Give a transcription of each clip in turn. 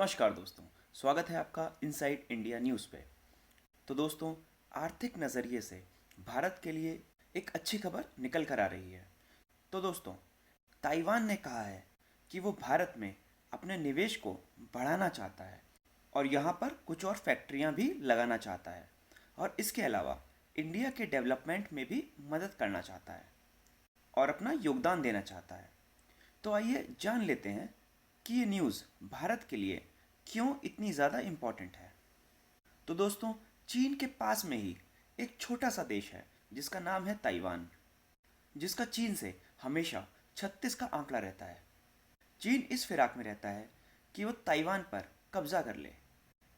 नमस्कार दोस्तों, स्वागत है आपका इनसाइड इंडिया न्यूज़ पे। तो दोस्तों, आर्थिक नज़रिए से भारत के लिए एक अच्छी खबर निकल कर आ रही है। तो दोस्तों, ताइवान ने कहा है कि वो भारत में अपने निवेश को बढ़ाना चाहता है और यहाँ पर कुछ और फैक्ट्रियाँ भी लगाना चाहता है और इसके अलावा इंडिया के डेवलपमेंट में भी मदद करना चाहता है और अपना योगदान देना चाहता है। तो आइए जान लेते हैं कि ये न्यूज़ भारत के लिए क्यों इतनी ज़्यादा इम्पोर्टेंट है। तो दोस्तों, चीन के पास में ही एक छोटा सा देश है जिसका नाम है ताइवान, जिसका चीन से हमेशा 36 का आंकड़ा रहता है। चीन इस फिराक में रहता है कि वो ताइवान पर कब्जा कर ले,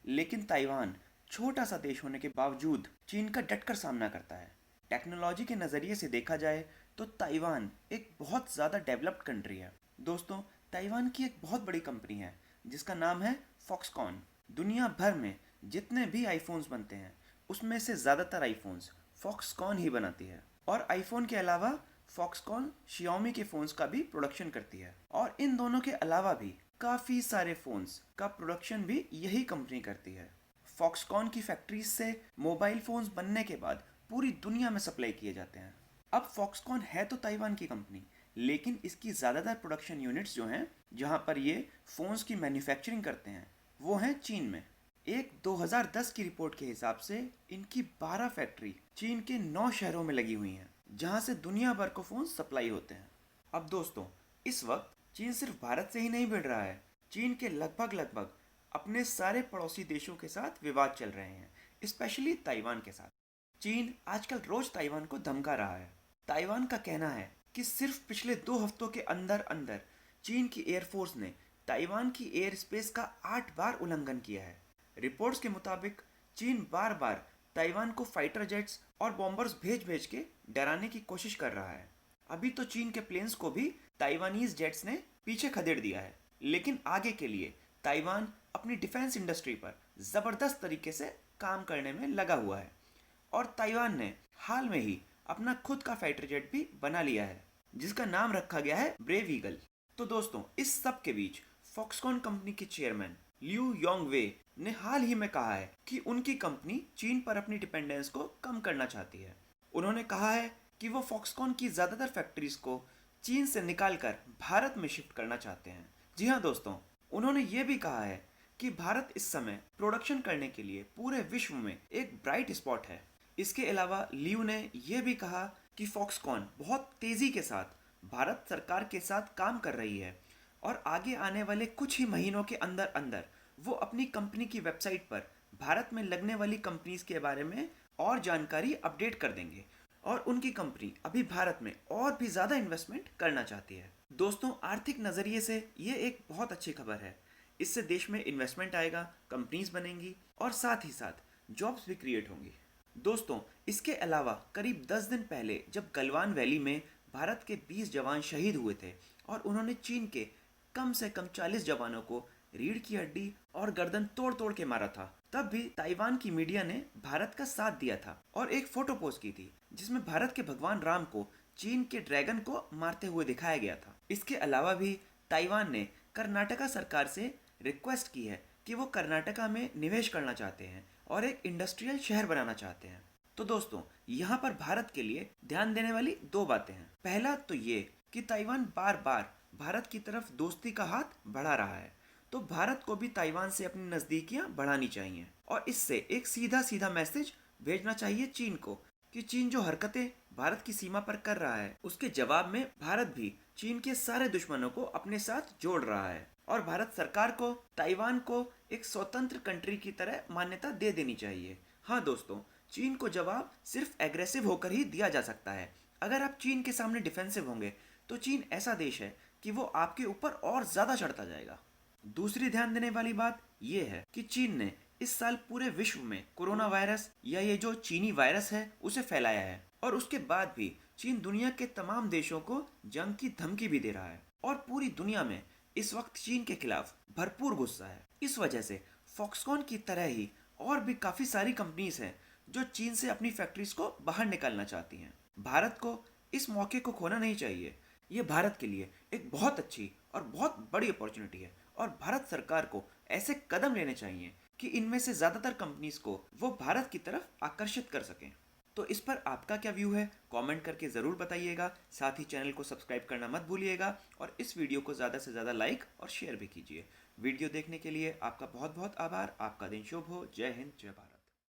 लेकिन ताइवान छोटा सा देश होने के बावजूद चीन का डटकर सामना करता है। टेक्नोलॉजी के नज़रिए से देखा जाए तो ताइवान एक बहुत ज़्यादा डेवलप्ड कंट्री है। दोस्तों, ताइवान की एक बहुत बड़ी कंपनी है जिसका नाम है फॉक्सकॉन। दुनिया भर में जितने भी आईफोन्स बनते हैं उसमें से ज़्यादातर आईफोन्स फॉक्सकॉन ही बनाती है और आईफोन के अलावा फॉक्सकॉन शियोमी के फ़ोन्स का भी प्रोडक्शन करती है और इन दोनों के अलावा भी काफ़ी सारे फ़ोन्स का प्रोडक्शन भी यही कंपनी करती है। फॉक्सकॉन की फैक्ट्रीज से मोबाइल फ़ोन्स बनने के बाद पूरी दुनिया में सप्लाई किए जाते हैं। अब फॉक्सकॉन है तो ताइवान की कंपनी, लेकिन इसकी ज़्यादातर प्रोडक्शन यूनिट्स जो हैं जहाँ पर ये फ़ोन्स की मैन्युफैक्चरिंग करते हैं वो हैं चीन में। एक 2010 की रिपोर्ट के हिसाब से इनकी 12 फैक्ट्री चीन के 9 शहरों में लगी हुई हैं जहाँ से दुनिया भर को फ़ोन सप्लाई होते हैं। अब दोस्तों, इस वक्त चीन सिर्फ भारत से ही नहीं भिड़ रहा है। चीन के लगभग अपने सारे पड़ोसी देशों के साथ विवाद चल रहे हैं, स्पेशली ताइवान के साथ। चीन आजकल रोज ताइवान को धमका रहा है। ताइवान का कहना है कि सिर्फ पिछले 2 हफ्तों के अंदर अंदर चीन की एयरफोर्स ने ताइवान की एयर स्पेस का 8 बार उल्लंघन किया है। रिपोर्ट्स के मुताबिक चीन बार बार ताइवान को फाइटर जेट्स और बॉम्बर्स भेज भेज के डराने की कोशिश कर रहा है। अभी तो चीन के प्लेन्स को भी ताइवानीज जेट्स ने पीछे खदेड़ दिया है, लेकिन आगे के लिए ताइवान अपनी डिफेंस इंडस्ट्री पर ज़बरदस्त तरीके से काम करने में लगा हुआ है और ताइवान ने हाल में ही अपना खुद का फाइटर जेट भी बना लिया है जिसका नाम रखा गया है ब्रेव ईगल। तो दोस्तों, इस सब के बीच फॉक्सकॉन कंपनी के चेयरमैन लिू योंग वे ने हाल ही में कहा है कि उनकी कंपनी चीन पर अपनी डिपेंडेंस को कम करना चाहती है। उन्होंने कहा है कि वो फॉक्सकॉन की ज़्यादातर फैक्ट्रीज को चीन से निकालकर भारत में शिफ्ट करना चाहते हैं। जी हाँ दोस्तों, उन्होंने ये भी कहा है कि भारत इस समय प्रोडक्शन करने के लिए पूरे विश्व में एक ब्राइट स्पॉट है। इसके अलावा लियू ने यह भी कहा कि फॉक्सकॉन बहुत तेज़ी के साथ भारत सरकार के साथ काम कर रही है और आगे आने वाले कुछ ही महीनों के अंदर अंदर वो अपनी कंपनी की वेबसाइट पर भारत में लगने वाली कंपनीज के बारे में और जानकारी अपडेट कर देंगे और उनकी कंपनी अभी भारत में और भी ज़्यादा इन्वेस्टमेंट करना चाहती है। दोस्तों, आर्थिक नज़रिए से ये एक बहुत अच्छी खबर है। इससे देश में इन्वेस्टमेंट आएगा, कंपनीज बनेंगी और साथ ही साथ जॉब्स भी क्रिएट होंगी। दोस्तों, इसके अलावा करीब 10 दिन पहले जब गलवान वैली में भारत के 20 जवान शहीद हुए थे और उन्होंने चीन के कम से कम 40 जवानों को रीढ़ की हड्डी और गर्दन तोड़ तोड़ के मारा था, तब भी ताइवान की मीडिया ने भारत का साथ दिया था और एक फोटो पोस्ट की थी जिसमें भारत के भगवान राम को चीन के ड्रैगन को मारते हुए दिखाया गया था। इसके अलावा भी ताइवान ने कर्नाटका सरकार से रिक्वेस्ट की है कि वो कर्नाटका में निवेश करना चाहते हैं और एक इंडस्ट्रियल शहर बनाना चाहते हैं। तो दोस्तों, यहाँ पर भारत के लिए ध्यान देने वाली 2 बातें हैं। पहला तो ये कि ताइवान बार बार भारत की तरफ दोस्ती का हाथ बढ़ा रहा है, तो भारत को भी ताइवान से अपनी नज़दीकियाँ बढ़ानी चाहिए और इससे एक सीधा सीधा मैसेज भेजना चाहिए चीन को कि चीन जो हरकतें भारत की सीमा पर कर रहा है उसके जवाब में भारत भी चीन के सारे दुश्मनों को अपने साथ जोड़ रहा है और भारत सरकार को ताइवान को एक स्वतंत्र कंट्री की तरह मान्यता दे देनी चाहिए। हाँ दोस्तों, चीन को जवाब सिर्फ एग्रेसिव होकर ही दिया जा सकता है। अगर आप चीन के सामने डिफेंसिव होंगे तो चीन ऐसा देश है कि वो आपके ऊपर और ज़्यादा चढ़ता जाएगा। दूसरी ध्यान देने वाली बात यह है कि चीन ने इस साल पूरे विश्व में कोरोना वायरस या ये जो चीनी वायरस है उसे फैलाया है और उसके बाद भी चीन दुनिया के तमाम देशों को जंग की धमकी भी दे रहा है और पूरी दुनिया में इस वक्त चीन के खिलाफ भरपूर गुस्सा है। इस वजह से फॉक्सकॉन की तरह ही और भी काफ़ी सारी कंपनीज हैं जो चीन से अपनी फैक्ट्रीज को बाहर निकालना चाहती हैं। भारत को इस मौके को खोना नहीं चाहिए। ये भारत के लिए एक बहुत अच्छी और बहुत बड़ी अपॉर्चुनिटी है और भारत सरकार को ऐसे कदम लेने चाहिए कि इनमें से ज़्यादातर कंपनीज को वो भारत की तरफ आकर्षित कर सकें। तो इस पर आपका क्या व्यू है, कमेंट करके ज़रूर बताइएगा। साथ ही चैनल को सब्सक्राइब करना मत भूलिएगा और इस वीडियो को ज़्यादा से ज़्यादा लाइक और शेयर भी कीजिए। वीडियो देखने के लिए आपका बहुत बहुत आभार। आपका दिन शुभ हो। जय हिंद, जय भारत।